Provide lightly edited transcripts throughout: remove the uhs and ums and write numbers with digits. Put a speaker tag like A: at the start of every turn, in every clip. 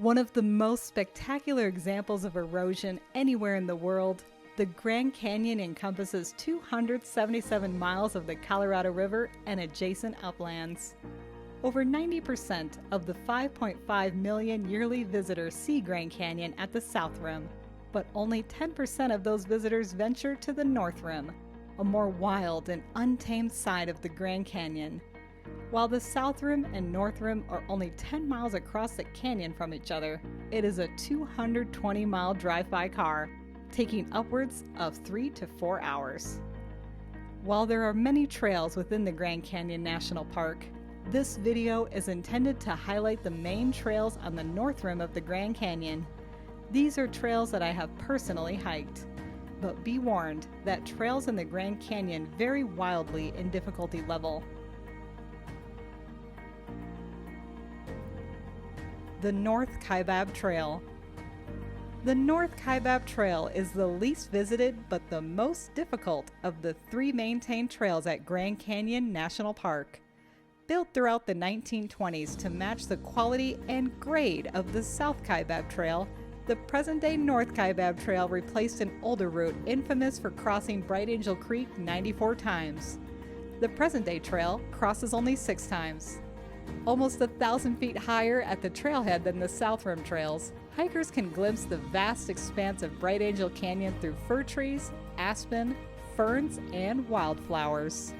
A: One of the most spectacular examples of erosion anywhere in the world, the Grand Canyon encompasses 277 miles of the Colorado River and adjacent uplands. Over 90% of the 5.5 million yearly visitors see Grand Canyon at the South Rim, but only 10% of those visitors venture to the North Rim, a more wild and untamed side of the Grand Canyon. While the South Rim and North Rim are only 10 miles across the canyon from each other, it is a 220-mile drive by car, taking upwards of 3 to 4 hours. While there are many trails within the Grand Canyon National Park, this video is intended to highlight the main trails on the North Rim of the Grand Canyon. These are trails that I have personally hiked, but be warned that trails in the Grand Canyon vary wildly in difficulty level. The North KAIBAB Trail. The North KAIBAB Trail is the least visited but the most difficult of the 3 maintained trails at Grand Canyon National Park. Built throughout the 1920s to match the quality and grade of the South KAIBAB Trail, the present-day North KAIBAB Trail replaced an older route infamous for crossing Bright Angel Creek 94 times. The present-day trail crosses only 6 times. Almost 1,000 feet higher at the trailhead than the South Rim trails, hikers can glimpse the vast expanse of Bright Angel Canyon through fir trees, aspen, ferns, and wildflowers.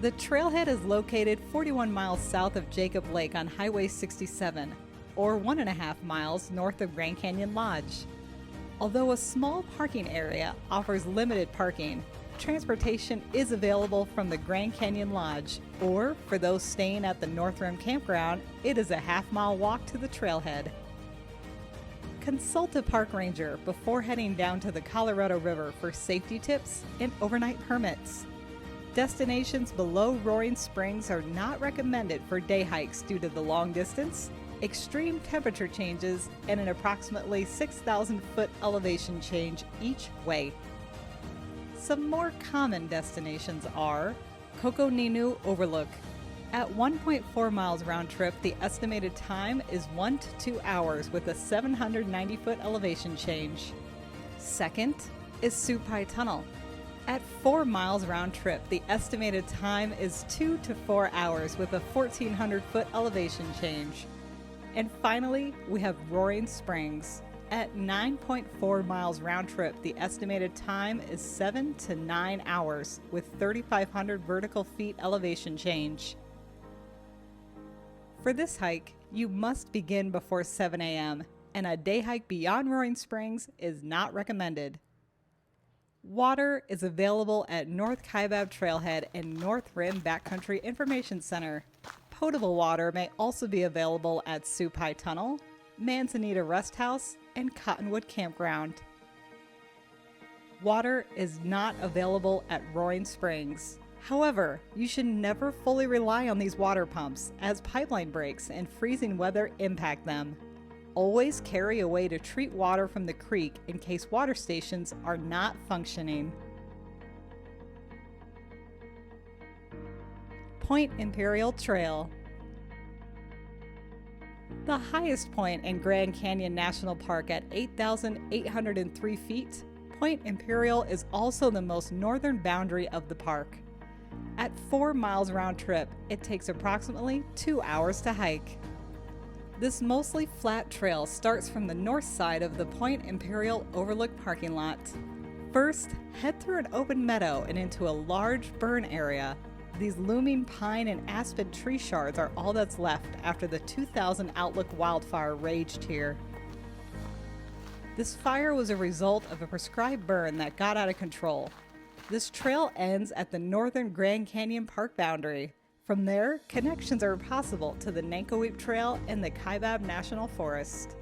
A: The trailhead is located 41 miles south of Jacob Lake on Highway 67, or 1.5 miles north of Grand Canyon Lodge. Although a small parking area offers limited parking, transportation is available from the Grand Canyon Lodge, or for those staying at the North Rim Campground, it is a half-mile walk to the trailhead. Consult a park ranger before heading down to the Colorado River for safety tips and overnight permits. Destinations below Roaring Springs are not recommended for day hikes due to the long distance, extreme temperature changes, and an approximately 6,000-foot elevation change each way. Some more common destinations are Kokoninu Overlook. At 1.4 miles round trip, the estimated time is 1 to 2 hours with a 790-foot elevation change. Second is Supai Tunnel. At 4 miles round trip, the estimated time is 2 to 4 hours with a 1,400-foot elevation change. And finally, we have Roaring Springs. At 9.4 miles round trip, the estimated time is 7 to 9 hours with 3,500 vertical feet elevation change. For this hike, you must begin before 7 a.m., and a day hike beyond Roaring Springs is not recommended. Water is available at North KAIBAB Trailhead and North Rim Backcountry Information Center. Potable water may also be available at Supai Tunnel, Manzanita Rest House, and Cottonwood Campground. Water is not available at Roaring Springs. However, you should never fully rely on these water pumps as pipeline breaks and freezing weather impact them. Always carry a way to treat water from the creek in case water stations are not functioning. Point Imperial Trail. The highest point in Grand Canyon National Park at 8,803 feet, Point Imperial is also the most northern boundary of the park. At 4 miles round trip, it takes approximately 2 hours to hike. This mostly flat trail starts from the north side of the Point Imperial Overlook parking lot. First, head through an open meadow and into a large burn area. These looming pine and aspen tree shards are all that's left after the 2000 Outlook wildfire raged here. This fire was a result of a prescribed burn that got out of control. This trail ends at the northern Grand Canyon Park boundary. From there, connections are possible to the Nankoweap Trail and the KAIBAB National Forest.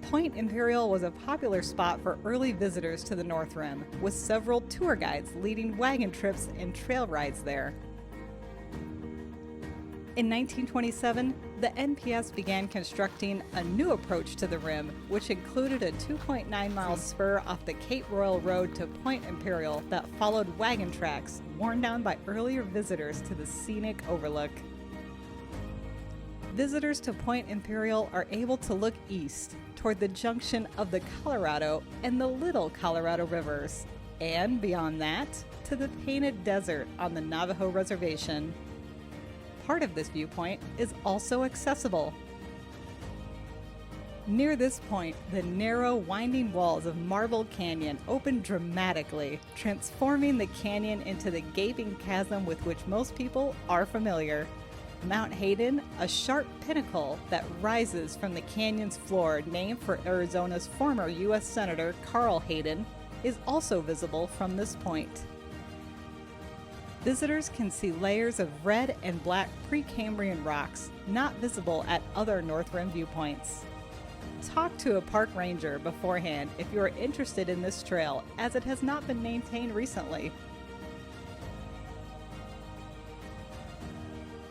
A: Point Imperial was a popular spot for early visitors to the North Rim, with several tour guides leading wagon trips and trail rides there. In 1927, the NPS began constructing a new approach to the rim, which included a 2.9-mile spur off the Cape Royal Road to Point Imperial that followed wagon tracks worn down by earlier visitors to the scenic overlook. Visitors to Point Imperial are able to look east toward the junction of the Colorado and the Little Colorado Rivers, and beyond that, to the Painted Desert on the Navajo Reservation. Part of this viewpoint is also accessible. Near this point, the narrow, winding walls of Marble Canyon open dramatically, transforming the canyon into the gaping chasm with which most people are familiar. Mount Hayden, a sharp pinnacle that rises from the canyon's floor named for Arizona's former U.S. Senator Carl Hayden, is also visible from this point. Visitors can see layers of red and black Precambrian rocks not visible at other North Rim viewpoints. Talk to a park ranger beforehand if you are interested in this trail, as it has not been maintained recently.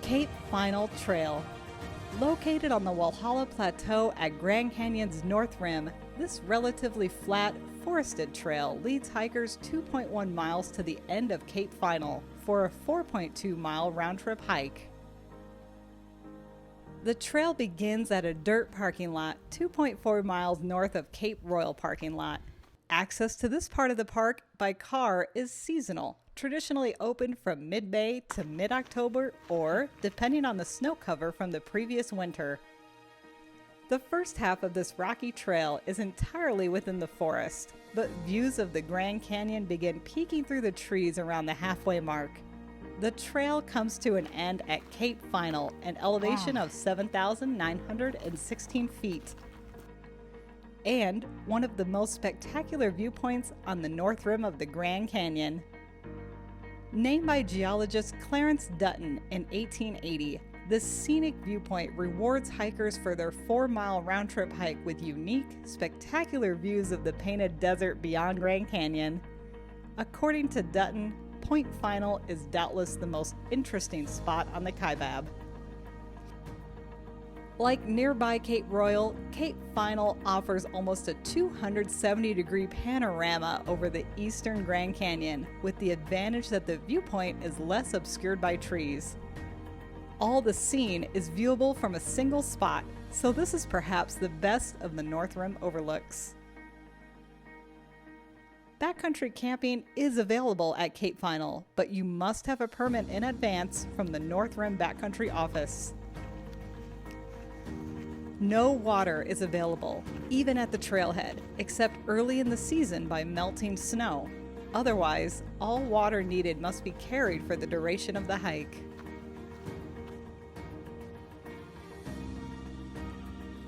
A: Cape Final Trail. Located on the Walhalla Plateau at Grand Canyon's North Rim, this relatively flat, forested trail leads hikers 2.1 miles to the end of Cape Final for a 4.2-mile round-trip hike. The trail begins at a dirt parking lot 2.4 miles north of Cape Royal parking lot. Access to this part of the park by car is seasonal, traditionally open from mid-May to mid-October or, depending on the snow cover from the previous winter. The first half of this rocky trail is entirely within the forest, but views of the Grand Canyon begin peeking through the trees around the halfway mark. The trail comes to an end at Cape Final, an elevation of 7,916 feet, and one of the most spectacular viewpoints on the North Rim of the Grand Canyon. Named by geologist Clarence Dutton in 1880, this scenic viewpoint rewards hikers for their 4-mile round-trip hike with unique, spectacular views of the Painted Desert beyond Grand Canyon. According to Dutton, Point Final is doubtless the most interesting spot on the KAIBAB. Like nearby Cape Royal, Cape Final offers almost a 270-degree panorama over the eastern Grand Canyon, with the advantage that the viewpoint is less obscured by trees. All the scene is viewable from a single spot, so this is perhaps the best of the North Rim overlooks. Backcountry camping is available at Cape Final, but you must have a permit in advance from the North Rim Backcountry office. No water is available, even at the trailhead, except early in the season by melting snow. Otherwise, all water needed must be carried for the duration of the hike.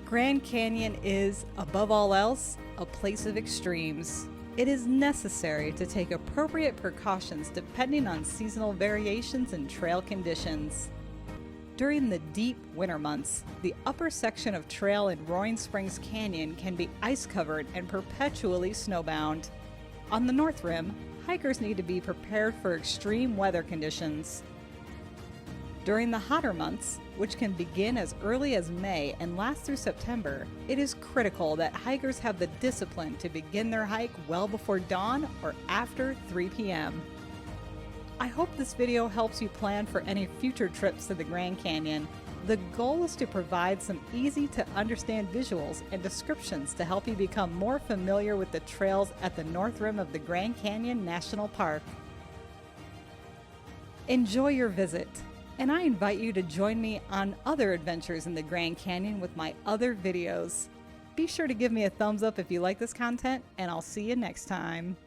A: Grand Canyon is, above all else, a place of extremes. It is necessary to take appropriate precautions depending on seasonal variations in trail conditions. During the deep winter months, the upper section of trail in Roaring Springs Canyon can be ice-covered and perpetually snowbound. On the North Rim, hikers need to be prepared for extreme weather conditions. During the hotter months, which can begin as early as May and last through September, it is critical that hikers have the discipline to begin their hike well before dawn or after 3 p.m. I hope this video helps you plan for any future trips to the Grand Canyon. The goal is to provide some easy to understand visuals and descriptions to help you become more familiar with the trails at the North Rim of the Grand Canyon National Park. Enjoy your visit, and I invite you to join me on other adventures in the Grand Canyon with my other videos. Be sure to give me a thumbs up if you like this content, and I'll see you next time.